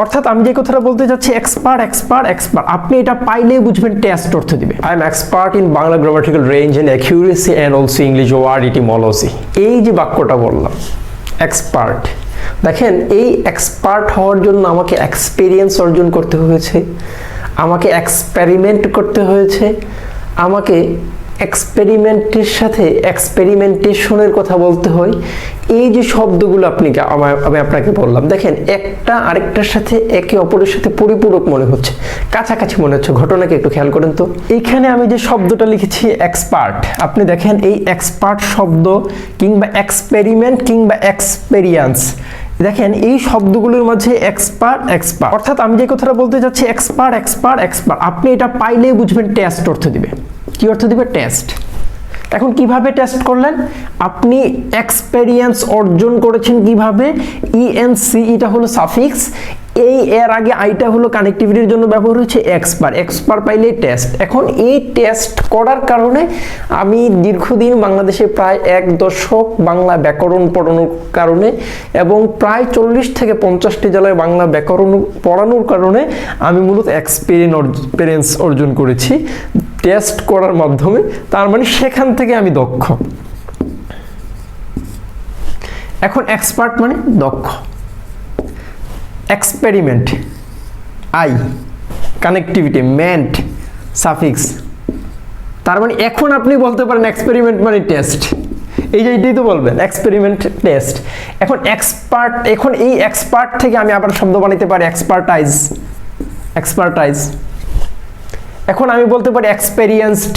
অর্থাৎ আমি যে কথাটা বলতে যাচ্ছি এক্সপার্ট এক্সপার্ট এক্সপার্ট, আপনি এটা পাইলেই বুঝবেন টেস্ট অর্থ দিবে। I am expert in Bangla grammatical range and accuracy and also English word etymology. এই যে বাক্যটা বললাম এক্সপার্ট, দেখেন এই এক্সপার্ট হওয়ার জন্য আমাকে এক্সপিরিয়েন্স অর্জন করতে হয়েছে, আমাকে এক্সপেরিমেন্ট করতে হয়েছে, আমাকে এক্সপেরিমেন্টের সাথে এক্সপেরিমেন্টেশনের কথা বলতে হয়। এই যে শব্দগুলো আমি আপনাকে বললাম, দেখেন একটা আরেকটার সাথে একে অপরের সাথে পরিপূরক মনে হচ্ছে, কাছাকাছি মনে হচ্ছে। ঘটনাকে একটু খেয়াল করেন তো, এইখানে আমি যে শব্দটা লিখেছি এক্সপার্ট, আপনি দেখেন এই এক্সপার্ট শব্দ কিংবা এক্সপেরিমেন্ট কিংবা এক্সপেরিয়েন্স, দেখেন এই শব্দগুলোর মাঝে এক্সপার্ট এক্সপার্ট, অর্থাৎ আমি যে কথাটা বলতে যাচ্ছি এক্সপার্ট এক্সপার্ট এক্সপার্ট, আপনি এটা পাইলেই বুঝবেন টেস্ট অর্থ দিবে। কি অর্থ দিবে? টেস্ট। এখন কিভাবে টেস্ট করলেন? আপনি এক্সপেরিয়েন্স অর্জন করেছেন কিভাবে? ইএনসি এটা হলো সাফিক্স, এই এর আগে আইটা হলো কানেক্টিভিটির জন্য ব্যবহার হচ্ছে এক্সপার্ট, এক্সপার্ট পাইলে টেস্ট। এখন এই টেস্ট করার কারণে আমি দীর্ঘদিন বাংলাদেশে প্রায় 1 দশক বাংলা ব্যাকরণ পড়ানোর কারণে এবং প্রায় 40 থেকে 50টি জেলায় বাংলা ব্যাকরণ পড়ানোর কারণে আমি মূলত এক্সপেরিয়েন্স অর্জন করেছি টেস্ট করার মাধ্যমে। তার মানে সেখান থেকে আমি দক্ষ। এখন এক্সপার্ট মানে দক্ষ। Experiment I, connectivity meant suffix, তার মানে এখন আপনি বলতে পারেন এক্সপেরিমেন্ট মানে টেস্ট। এই যে এটাই তো বলবেন এক্সপেরিমেন্ট টেস্ট। এখন এক্সপার্ট, এখন এই এক্সপার্ট থেকে আমি আবার শব্দ বানাইতে পারি এক্সপার্টাইজ, এক্সপার্টাইজ। এখন আমি বলতে পারি এক্সপেরিয়েন্সড,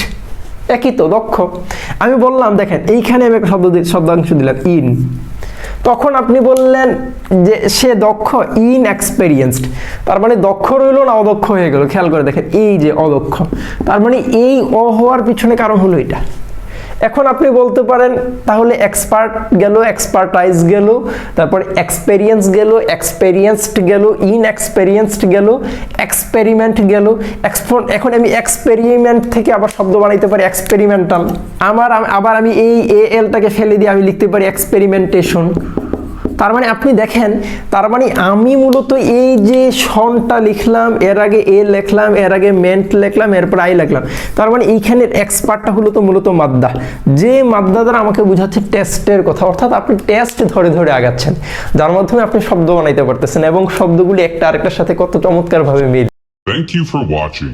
একই তো, দক্ষ। আমি বললাম দেখেন এইখানে আমি একটা শব্দাংশ দিলাম ইন, তখন আপনি বললেন যে সে দক্ষ, ইন এক্সপেরিয়েন্সড, তার মানে দক্ষ রইল না অদক্ষ হয়ে গেল। খেয়াল করে দেখেন এই যে অদক্ষ, তার মানে এই হওয়ার পিছনে কারণ হলো এটা। এখন আপনি বলতে পারেন তাহলে এক্সপার্ট গেল, এক্সপার্টাইজ গেল, তারপরে এক্সপেরিয়েন্স গেল, এক্সপেরিয়েন্সড গেল, ইন এক্সপেরিয়েন্সড গেল, এক্সপেরিমেন্ট গেল। এখন আমি এক্সপেরিমেন্ট থেকে আবার শব্দ বানাইতে পারি এক্সপেরিমেন্টাল। আবার আমি এই এলটাকে ফেলে দিয়ে আমি লিখতে পারি এক্সপেরিমেন্টেশন। তার মানে আপনি দেখেন, তার মানে আমি মূলত এই যে শনটা লিখলাম, এর আগে এ লিখলাম, এর আগে মেন্ট লিখলাম, এরপর আই লিখলাম, তার মানে এইখানের এক্সপার্টটা হলো তো মূলত মাদ্দা, যে মাদ্দা দ্বারা আমাকে বোঝাচ্ছে টেস্টের কথা। অর্থাৎ আপনি টেস্ট ধরে ধরে আগাচ্ছেন, যার মাধ্যমে আপনি শব্দ বানাইতে পারতেছেন এবং শব্দগুলি একটা আরেকটার সাথে কত চমৎকারভাবে মিল। Thank you for watching.